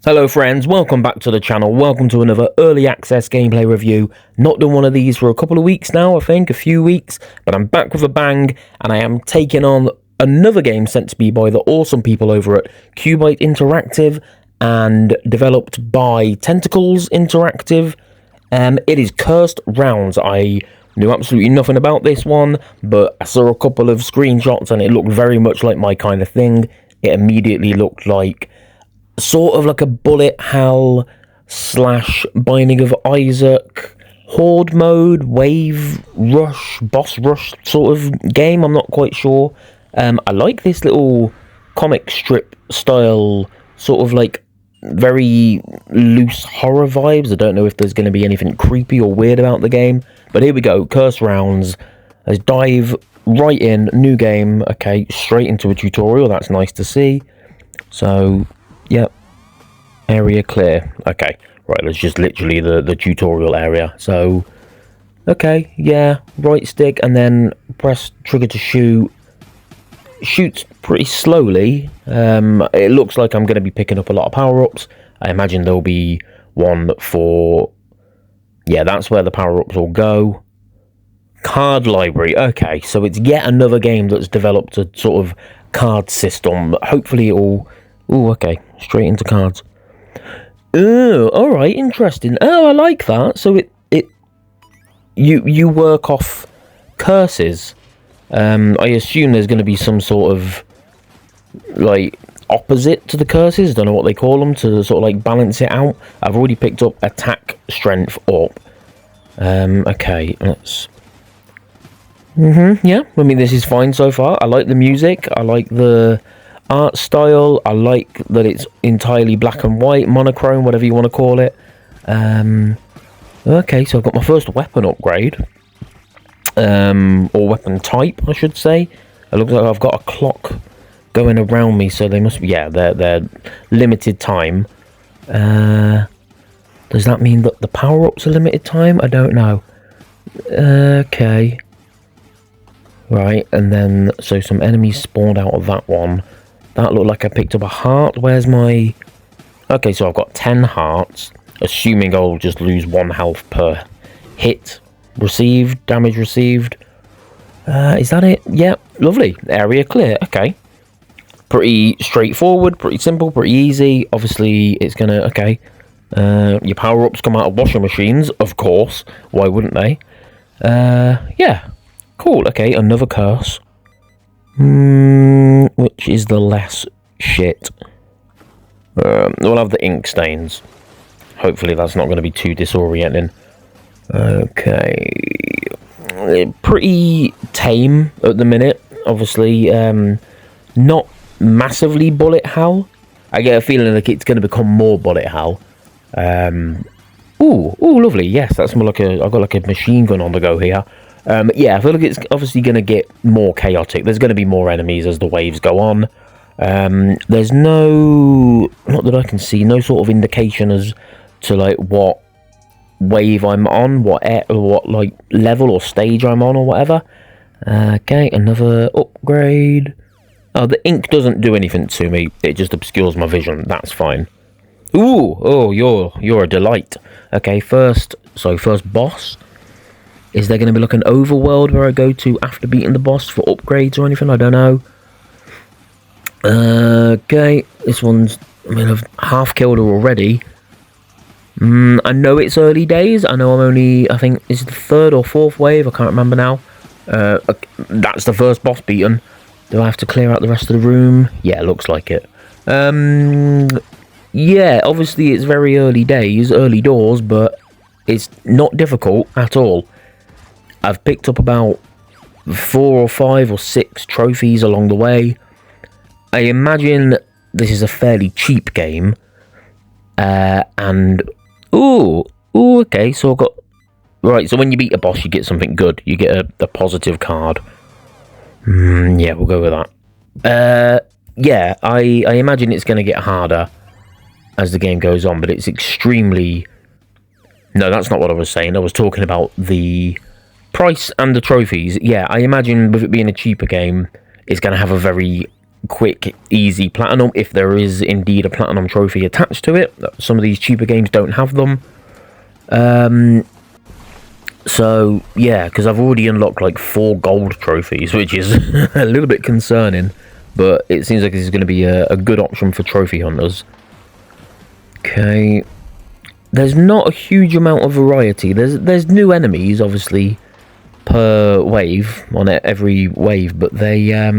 Hello friends, welcome back to the channel, welcome to another early access gameplay review. Not done one of these for a couple of weeks now, I think, a few weeks, but I'm back with a bang, and I am taking on another game sent to me by the awesome people over at Cubite Interactive, and developed by Tentacles Interactive. It is Cursed Rounds. I knew absolutely nothing about this one, but I saw a couple of screenshots and it looked very much like my kind of thing. It immediately looked like sort of like a bullet hell / Binding of Isaac horde mode, wave rush, boss rush sort of game. I'm not quite sure. I like this little comic strip style, sort of like very loose horror vibes. I don't know if there's going to be anything creepy or weird about the game, but here we go. Cursed Rounds. Let's dive right in. New game. Okay, straight into a tutorial. That's nice to see. So yep, area clear. Okay, right, that's just literally the tutorial area. So, okay, yeah, right stick and then press trigger to shoot. Shoots pretty slowly. It looks like I'm going to be picking up a lot of power-ups. I imagine there'll be one for... yeah, that's where the power-ups will go. Card library. Okay, so it's yet another game that's developed a sort of card system. Hopefully it'll... ooh, okay, straight into cards. Oh, alright, interesting. Oh, I like that. So you work off curses. I assume there's going to be some sort of like opposite to the curses. Don't know what they call them, to sort of like balance it out. I've already picked up attack strength up. Okay, let's... yeah, I mean, this is fine so far. I like the music. I like the art style. I like that it's entirely black and white, monochrome, whatever you want to call it. Okay, so I've got my first weapon upgrade. Or weapon type, I should say. It looks like I've got a clock going around me, so they must be... yeah, they're limited time. Does that mean that the power-ups are limited time? I don't know. Okay. Right, and then... so some enemies spawned out of that one. That looked like I picked up a heart. Where's my... okay, so I've got 10 hearts. Assuming I'll just lose 1 health per hit received, damage received. Is that it? Yep, lovely. Area clear. Okay. Pretty straightforward, pretty simple, pretty easy. Obviously, it's gonna... okay. Your power-ups come out of washing machines, of course. Why wouldn't they? Yeah. Cool. Okay, another curse. Which is the less shit? We'll have the ink stains. Hopefully that's not going to be too disorienting. Okay. Pretty tame at the minute. Obviously, not massively bullet hell. I get a feeling like it's going to become more bullet hell. Ooh, lovely. Yes, that's more like a... I've got like a machine gun on the go here. Yeah, I feel like it's obviously going to get more chaotic. There's going to be more enemies as the waves go on. There's no... not that I can see, no sort of indication as to like what wave I'm on, what like level or stage I'm on or whatever. Okay, another upgrade. Oh, the ink doesn't do anything to me. It just obscures my vision. That's fine. Ooh, oh, you're a delight. Okay, first boss. Is there going to be like an overworld where I go to after beating the boss for upgrades or anything? I don't know. Okay, this one's... I mean, I've half killed her already. I know it's early days. I know I'm only... I think it's the 3rd or 4th wave. I can't remember now. That's the first boss beaten. Do I have to clear out the rest of the room? Yeah, looks like it. Yeah, obviously it's very early days, early doors, but it's not difficult at all. I've picked up about 4 or 5 or 6 trophies along the way. I imagine this is a fairly cheap game. And... ooh, okay, so I've got... right, so when you beat a boss, you get something good. You get a positive card. Yeah, we'll go with that. Yeah, I imagine it's going to get harder as the game goes on, but it's extremely... no, that's not what I was saying. I was talking about the price and the trophies. Yeah, I imagine with it being a cheaper game, it's going to have a very quick, easy platinum, if there is indeed a platinum trophy attached to it. Some of these cheaper games don't have them. So, yeah, because I've already unlocked like 4 gold trophies, which is a little bit concerning. But it seems like this is going to be a good option for trophy hunters. Okay. There's not a huge amount of variety. There's new enemies, obviously, per wave, on every wave, but they're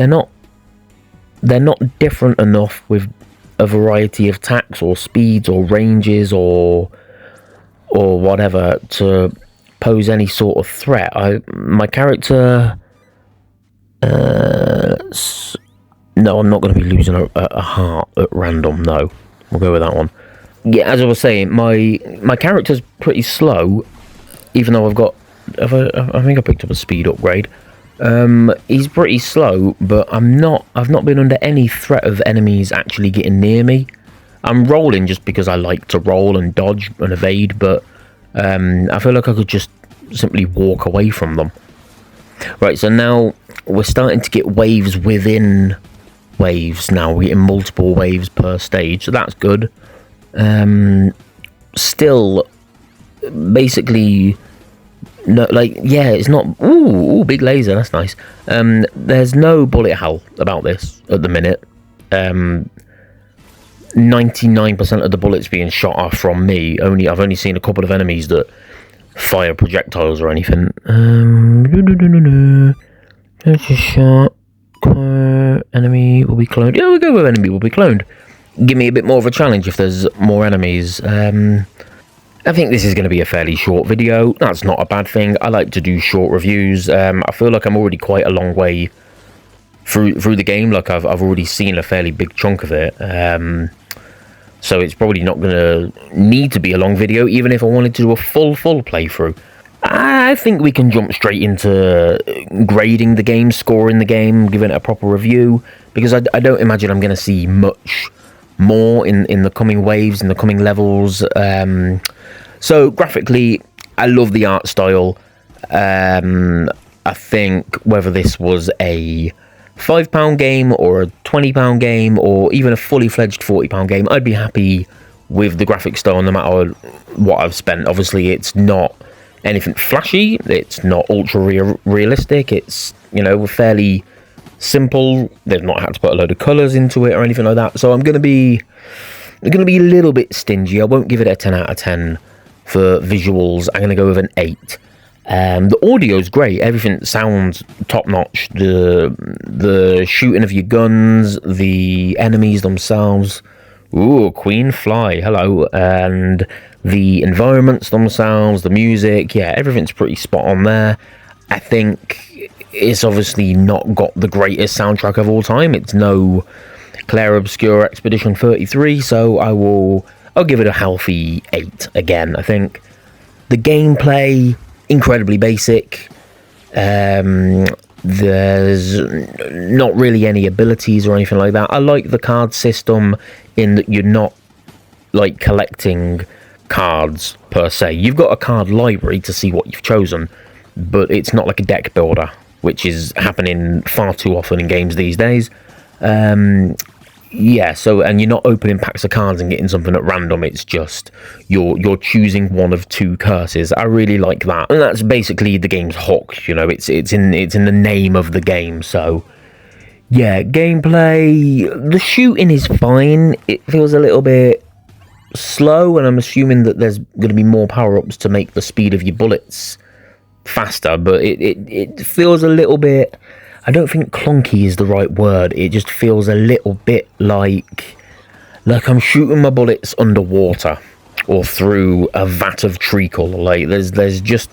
not different enough with a variety of attacks or speeds or ranges or whatever to pose any sort of threat. My character, no, I'm not going to be losing a heart at random. No, we'll go with that one. Yeah, as I was saying, my character's pretty slow, even though I think I picked up a speed upgrade. He's pretty slow, but I've not been under any threat of enemies actually getting near me. I'm rolling just because I like to roll and dodge and evade, but I feel like I could just simply walk away from them. Right, so now we're starting to get waves within waves now. We're getting multiple waves per stage, so that's good. Still, basically, no, like, yeah, it's not. Ooh, big laser, that's nice. There's no bullet hell about this at the minute. 99% of the bullets being shot are from me. I've only seen a couple of enemies that fire projectiles or anything. There's a shot. Enemy will be cloned. Yeah, we'll go with enemy will be cloned. Give me a bit more of a challenge if there's more enemies. I think this is going to be a fairly short video. That's not a bad thing. I like to do short reviews. I feel like I'm already quite a long way through the game. Like I've already seen a fairly big chunk of it. So it's probably not going to need to be a long video, even if I wanted to do a full playthrough. I think we can jump straight into grading the game, scoring the game, giving it a proper review, because I don't imagine I'm going to see much more in the coming waves, in the coming levels. So graphically, I love the art style. I think whether this was a £5 game or a £20 game or even a fully fledged £40 game, I'd be happy with the graphic style no matter what I've spent. Obviously, it's not anything flashy, it's not ultra realistic, it's, you know, fairly simple. They've not had to put a load of colours into it or anything like that, so I'm going to be a little bit stingy. I won't give it a 10 out of 10 for visuals. I'm going to go with an 8. The audio's great, everything sounds top notch. The shooting of your guns, the enemies themselves, ooh, Queen Fly, hello, and the environments themselves, the music, yeah, everything's pretty spot on there. I think it's obviously not got the greatest soundtrack of all time. It's no Clair Obscur Expedition 33, so I'll give it a healthy 8 again. I think the gameplay, incredibly basic. There's not really any abilities or anything like that. I like the card system in that you're not like collecting cards per se. You've got a card library to see what you've chosen, but it's not like a deck builder, which is happening far too often in games these days. Yeah, so, and you're not opening packs of cards and getting something at random. It's just you're choosing one of 2 curses. I really like that, and that's basically the game's hook. You know, it's in the name of the game. So yeah, gameplay, the shooting is fine. It feels a little bit slow, and I'm assuming that there's going to be more power-ups to make the speed of your bullets faster, but it feels a little bit, I don't think clunky is the right word. It just feels a little bit like I'm shooting my bullets underwater or through a vat of treacle. Like there's just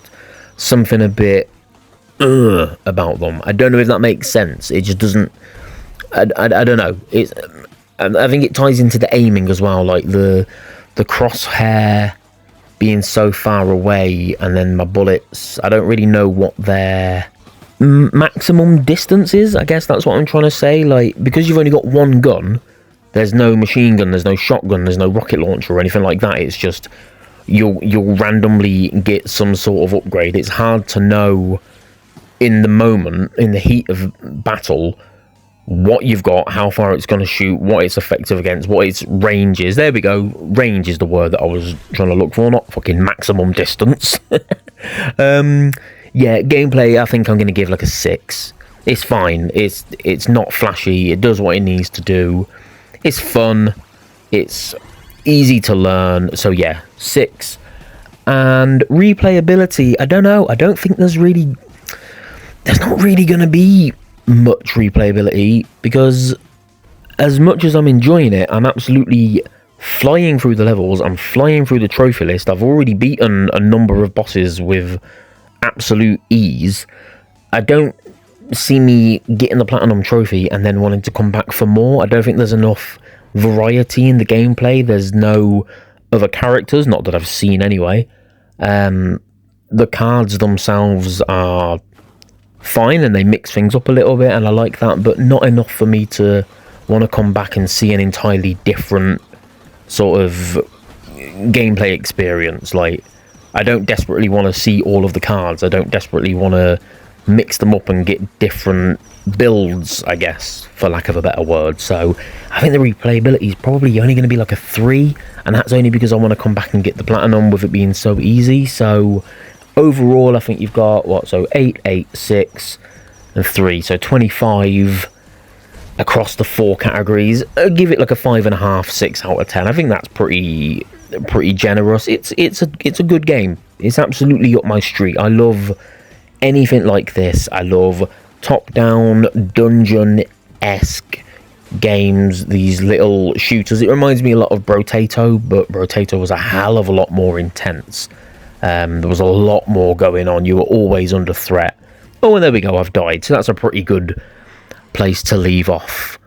something a bit about them. I don't know if that makes sense. It just doesn't. I don't know. I think it ties into the aiming as well. Like the crosshair being so far away, and then my bullets, I don't really know what their maximum distance is. I guess that's what I'm trying to say. Like, because you've only got one gun, there's no machine gun, there's no shotgun, there's no rocket launcher or anything like that. It's just you'll randomly get some sort of upgrade. It's hard to know in the moment, in the heat of battle, what you've got, how far it's going to shoot, what it's effective against, what its range is. There we go. Range is the word that I was trying to look for, not fucking maximum distance. Yeah, gameplay, I think I'm going to give like a 6. It's fine. It's not flashy. It does what it needs to do. It's fun. It's easy to learn. So yeah, 6. And replayability, I don't know. I don't think there's not really going to be much replayability, because as much as I'm enjoying it, I'm absolutely flying through the levels. I'm flying through the trophy list. I've already beaten a number of bosses with absolute ease. I don't see me getting the platinum trophy and then wanting to come back for more. I don't think there's enough variety in the gameplay. There's no other characters, not that I've seen anyway. The cards themselves are fine and they mix things up a little bit, and I like that, but not enough for me to want to come back and see an entirely different sort of gameplay experience. Like, I don't desperately want to see all of the cards. I don't desperately want to mix them up and get different builds, I guess, for lack of a better word. So I think the replayability is probably only going to be like a 3, and that's only because I want to come back and get the platinum with it being so easy. So overall, I think you've got, so 8, 8, 6, and 3. So 25 across the 4 categories. Give it like a 5.5, 6 out of 10. I think that's pretty generous. It's a good game. It's absolutely up my street. I love anything like this. I love top-down, dungeon-esque games, these little shooters. It reminds me a lot of Brotato, but Brotato was a hell of a lot more intense. There was a lot more going on. You were always under threat. Oh, and there we go, I've died. So that's a pretty good place to leave off.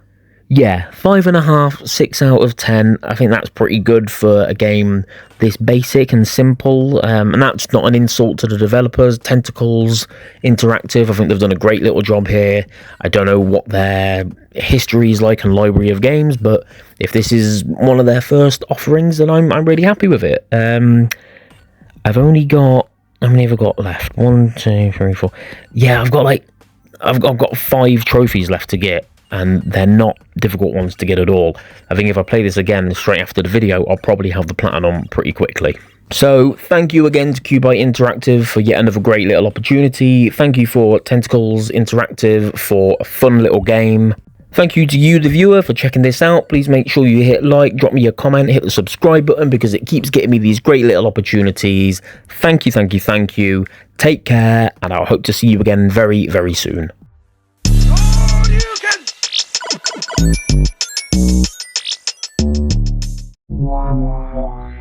Yeah, 5.5, 6 out of 10. I think that's pretty good for a game this basic and simple. And that's not an insult to the developers. Tentacles Interactive, I think they've done a great little job here. I don't know what their history is like and library of games, but if this is one of their first offerings, then I'm really happy with it. I've only got, how many have I got left? 1, 2, 3, 4. Yeah, I've got 5 trophies left to get, and they're not difficult ones to get at all. I think if I play this again straight after the video, I'll probably have the platinum pretty quickly. So thank you again to Cubite Interactive for yet another great little opportunity. Thank you for Tentacles Interactive for a fun little game. Thank you to you, the viewer, for checking this out. Please make sure you hit like, drop me a comment, hit the subscribe button, because it keeps getting me these great little opportunities. Thank you, thank you, thank you. Take care, and I hope to see you again very, very soon. Wow.